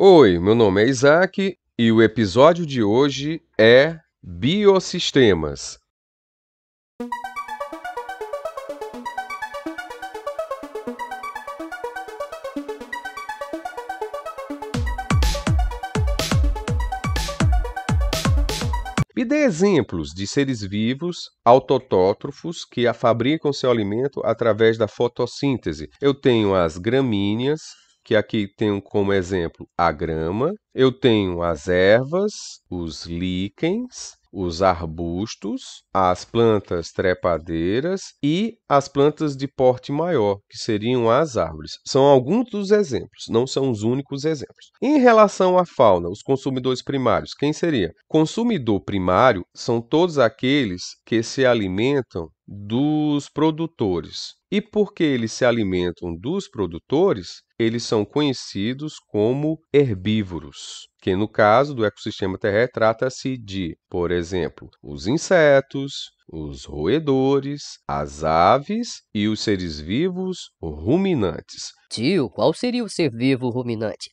Oi, meu nome é Isaac e o episódio de hoje é Biosistemas. Me dê exemplos de seres vivos autotótrofos que fabricam seu alimento através da fotossíntese. Eu tenho as gramíneas, que aqui tenho como exemplo a grama. Eu tenho as ervas, os líquens, os arbustos, as plantas trepadeiras e as plantas de porte maior, que seriam as árvores. São alguns dos exemplos, não são os únicos exemplos. Em relação à fauna, os consumidores primários, quem seria? Consumidor primário são todos aqueles que se alimentam dos produtores. E porque eles se alimentam dos produtores, eles são conhecidos como herbívoros, que no caso do ecossistema terrestre trata-se de, por exemplo, os insetos, os roedores, as aves e os seres vivos ruminantes. Tio, qual seria o ser vivo ruminante?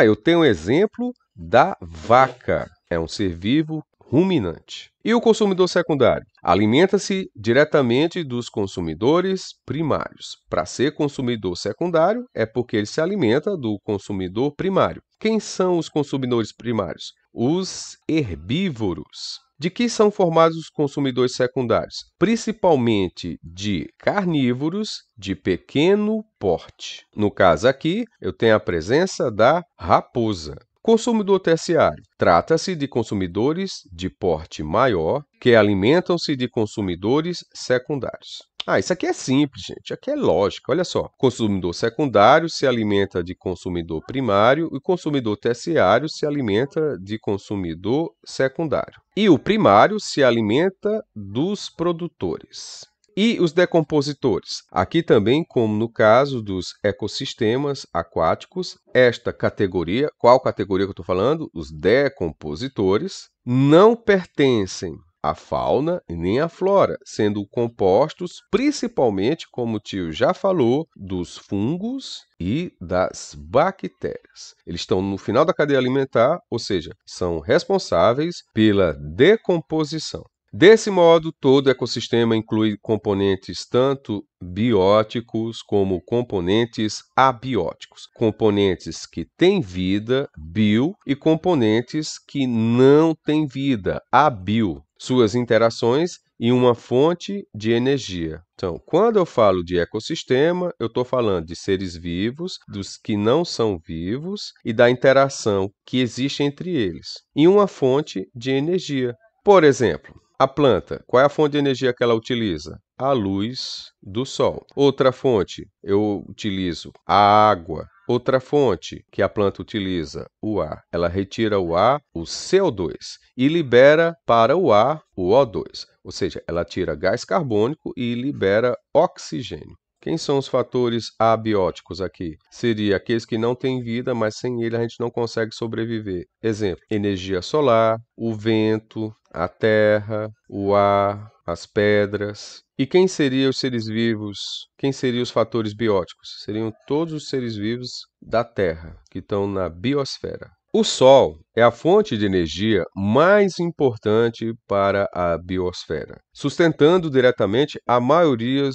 Eu tenho um exemplo da vaca. É um ser vivo ruminante. E o consumidor secundário? Alimenta-se diretamente dos consumidores primários. Para ser consumidor secundário, é porque ele se alimenta do consumidor primário. Quem são os consumidores primários? Os herbívoros. De que são formados os consumidores secundários? Principalmente de carnívoros de pequeno porte. No caso aqui, eu tenho a presença da raposa. Consumidor terciário. Trata-se de consumidores de porte maior que alimentam-se de consumidores secundários. Isso aqui é simples, gente. Aqui é lógico. Olha só. Consumidor secundário se alimenta de consumidor primário e consumidor terciário se alimenta de consumidor secundário. E o primário se alimenta dos produtores. E os decompositores? Aqui também, como no caso dos ecossistemas aquáticos, esta categoria, qual categoria que eu estou falando? Os decompositores, não pertencem à fauna e nem à flora, sendo compostos principalmente, como o tio já falou, dos fungos e das bactérias. Eles estão no final da cadeia alimentar, ou seja, são responsáveis pela decomposição. Desse modo, todo ecossistema inclui componentes tanto bióticos como componentes abióticos. Componentes que têm vida, bio, e componentes que não têm vida, abio. Suas interações e uma fonte de energia. Então, quando eu falo de ecossistema, eu estou falando de seres vivos, dos que não são vivos e da interação que existe entre eles. E uma fonte de energia. Por exemplo, a planta, qual é a fonte de energia que ela utiliza? A luz do sol. Outra fonte, eu utilizo a água. Outra fonte que a planta utiliza, o ar. Ela retira o ar, o CO2, e libera para o ar o O2. Ou seja, ela tira gás carbônico e libera oxigênio. Quem são os fatores abióticos aqui? Seria aqueles que não têm vida, mas sem ele a gente não consegue sobreviver. Exemplo, energia solar, o vento, a terra, o ar, as pedras. E quem seriam os seres vivos? Quem seriam os fatores bióticos? Seriam todos os seres vivos da Terra, que estão na biosfera. O Sol é a fonte de energia mais importante para a biosfera, sustentando diretamente a maioria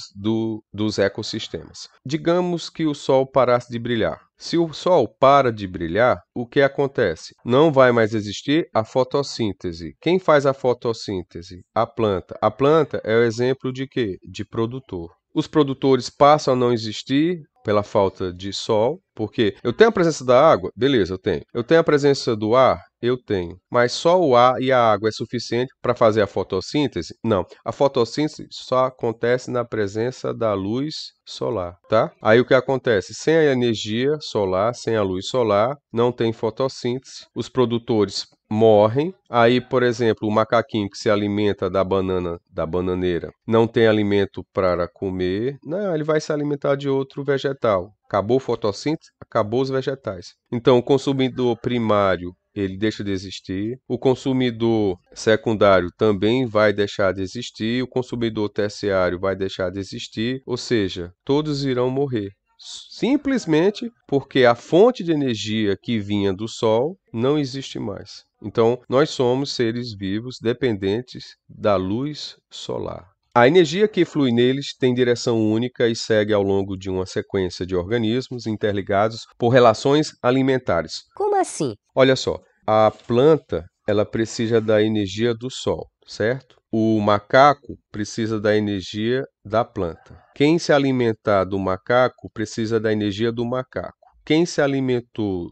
dos ecossistemas. Digamos que o Sol parasse de brilhar. Se o Sol para de brilhar, o que acontece? Não vai mais existir a fotossíntese. Quem faz a fotossíntese? A planta. A planta é o exemplo de quê? De produtor. Os produtores passam a não existir pela falta de sol, porque eu tenho a presença da água? Beleza, eu tenho. Eu tenho a presença do ar? Eu tenho. Mas só o ar e a água é suficiente para fazer a fotossíntese? Não. A fotossíntese só acontece na presença da luz solar, tá? Aí o que acontece? Sem a energia solar, sem a luz solar, não tem fotossíntese. Os produtores morrem. Aí, por exemplo, o macaquinho que se alimenta da banana, da bananeira, não tem alimento para comer. Não, ele vai se alimentar de outro vegetal. Acabou a fotossíntese, acabou os vegetais. Então, o consumidor primário ele deixa de existir, o consumidor secundário também vai deixar de existir, o consumidor terciário vai deixar de existir, ou seja, todos irão morrer. simplesmente porque a fonte de energia que vinha do Sol não existe mais. Então, nós somos seres vivos dependentes da luz solar. A energia que flui neles tem direção única e segue ao longo de uma sequência de organismos interligados por relações alimentares. Como assim? Olha só, a planta, ela precisa da energia do Sol, certo? O macaco precisa da energia da planta. Quem se alimentar do macaco precisa da energia do macaco. Quem se alimentou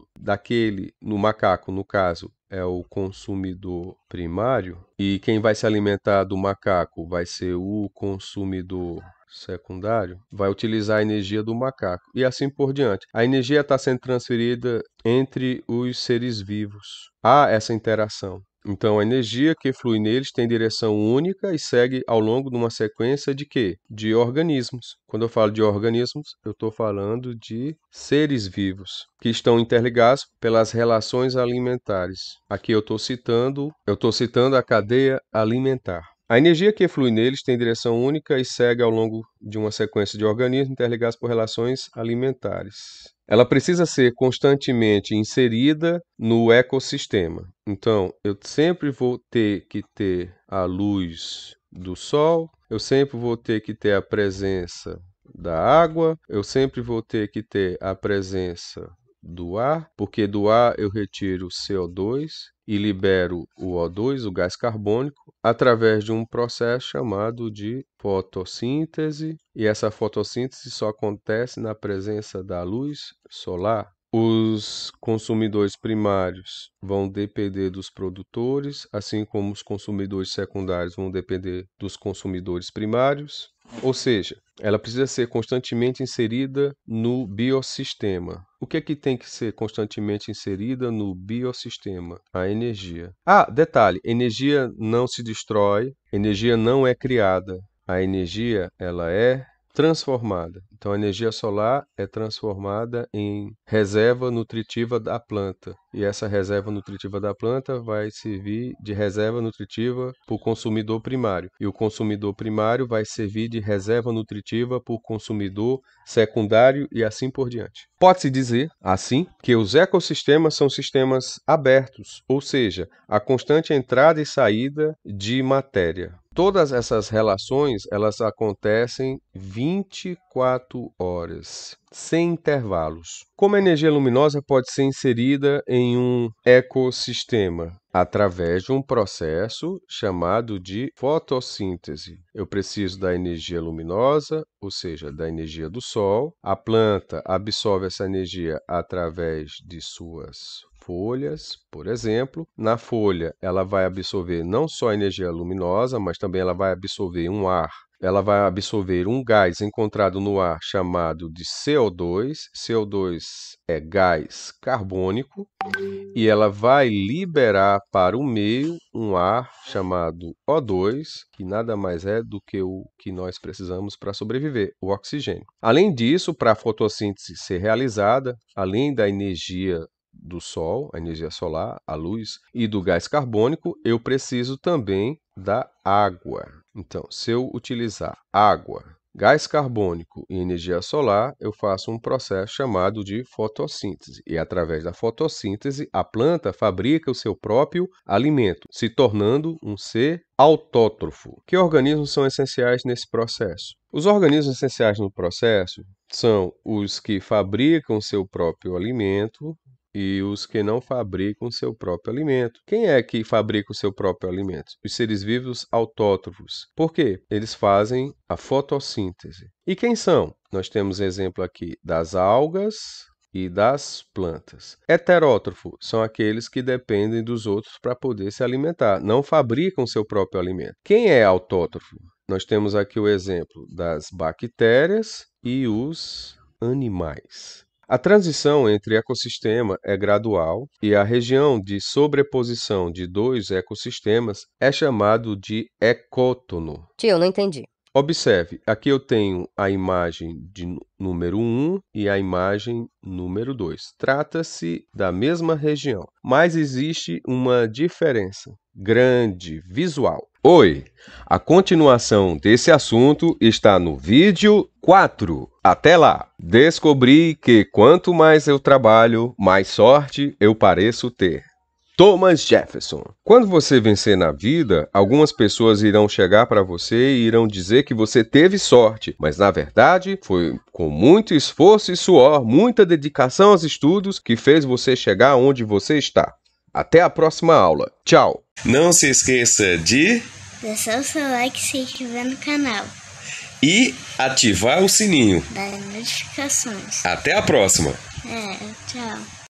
no macaco, no caso, é o consumidor primário, e quem vai se alimentar do macaco vai ser o consumidor secundário, vai utilizar a energia do macaco e assim por diante. A energia está sendo transferida entre os seres vivos. Há essa interação. Então, a energia que flui neles tem direção única e segue ao longo de uma sequência de quê? De organismos. Quando eu falo de organismos, eu estou falando de seres vivos que estão interligados pelas relações alimentares. Aqui eu estou citando a cadeia alimentar. A energia que flui neles tem direção única e segue ao longo de uma sequência de organismos interligados por relações alimentares. Ela precisa ser constantemente inserida no ecossistema. Então, eu sempre vou ter que ter a luz do sol, eu sempre vou ter que ter a presença da água, eu sempre vou ter que ter a presença do ar, porque do ar eu retiro o CO2 e libero o O2, o gás carbônico, através de um processo chamado de fotossíntese, e essa fotossíntese só acontece na presença da luz solar. Os consumidores primários vão depender dos produtores, assim como os consumidores secundários vão depender dos consumidores primários. Ou seja, ela precisa ser constantemente inserida no biossistema. O que é que tem que ser constantemente inserida no biossistema? A energia. Detalhe, energia não se destrói, energia não é criada. A energia, ela é transformada. Então, a energia solar é transformada em reserva nutritiva da planta. E essa reserva nutritiva da planta vai servir de reserva nutritiva para o consumidor primário. E o consumidor primário vai servir de reserva nutritiva para o consumidor secundário e assim por diante. Pode-se dizer, assim, que os ecossistemas são sistemas abertos, ou seja, a constante entrada e saída de matéria. Todas essas relações, elas acontecem 24 horas, sem intervalos. Como a energia luminosa pode ser inserida em um ecossistema? Através de um processo chamado de fotossíntese. Eu preciso da energia luminosa, ou seja, da energia do sol. A planta absorve essa energia através de suas folhas, por exemplo. Na folha, ela vai absorver não só a energia luminosa, mas também ela vai absorver um ar. Ela vai absorver um gás encontrado no ar chamado de CO2. CO2 é gás carbônico. E ela vai liberar para o meio um ar chamado O2, que nada mais é do que o que nós precisamos para sobreviver, o oxigênio. Além disso, para a fotossíntese ser realizada, além da energia do sol, a energia solar, a luz, e do gás carbônico, eu preciso também da água. Então, se eu utilizar água, gás carbônico e energia solar, eu faço um processo chamado de fotossíntese. E através da fotossíntese, a planta fabrica o seu próprio alimento, se tornando um ser autótrofo. Que organismos são essenciais nesse processo? Os organismos essenciais no processo são os que fabricam o seu próprio alimento e os que não fabricam o seu próprio alimento. Quem é que fabrica o seu próprio alimento? Os seres vivos autótrofos. Por quê? Eles fazem a fotossíntese. E quem são? Nós temos exemplo aqui das algas e das plantas. Heterótrofo são aqueles que dependem dos outros para poder se alimentar, não fabricam seu próprio alimento. Quem é autótrofo? Nós temos aqui o exemplo das bactérias e os animais. A transição entre ecossistema é gradual e a região de sobreposição de dois ecossistemas é chamado de ecótono. Tio, eu não entendi. Observe, aqui eu tenho a imagem de número 1 e a imagem número 2. Trata-se da mesma região, mas existe uma diferença grande visual. Oi, a continuação desse assunto está no vídeo 4. Até lá! Descobri que quanto mais eu trabalho, mais sorte eu pareço ter. Thomas Jefferson. Quando você vencer na vida, algumas pessoas irão chegar para você e irão dizer que você teve sorte, mas na verdade foi com muito esforço e suor, muita dedicação aos estudos que fez você chegar onde você está. Até a próxima aula. Tchau! Não se esqueça de deixar o seu like se inscrever no canal e ativar o sininho das notificações. Até a próxima! Tchau.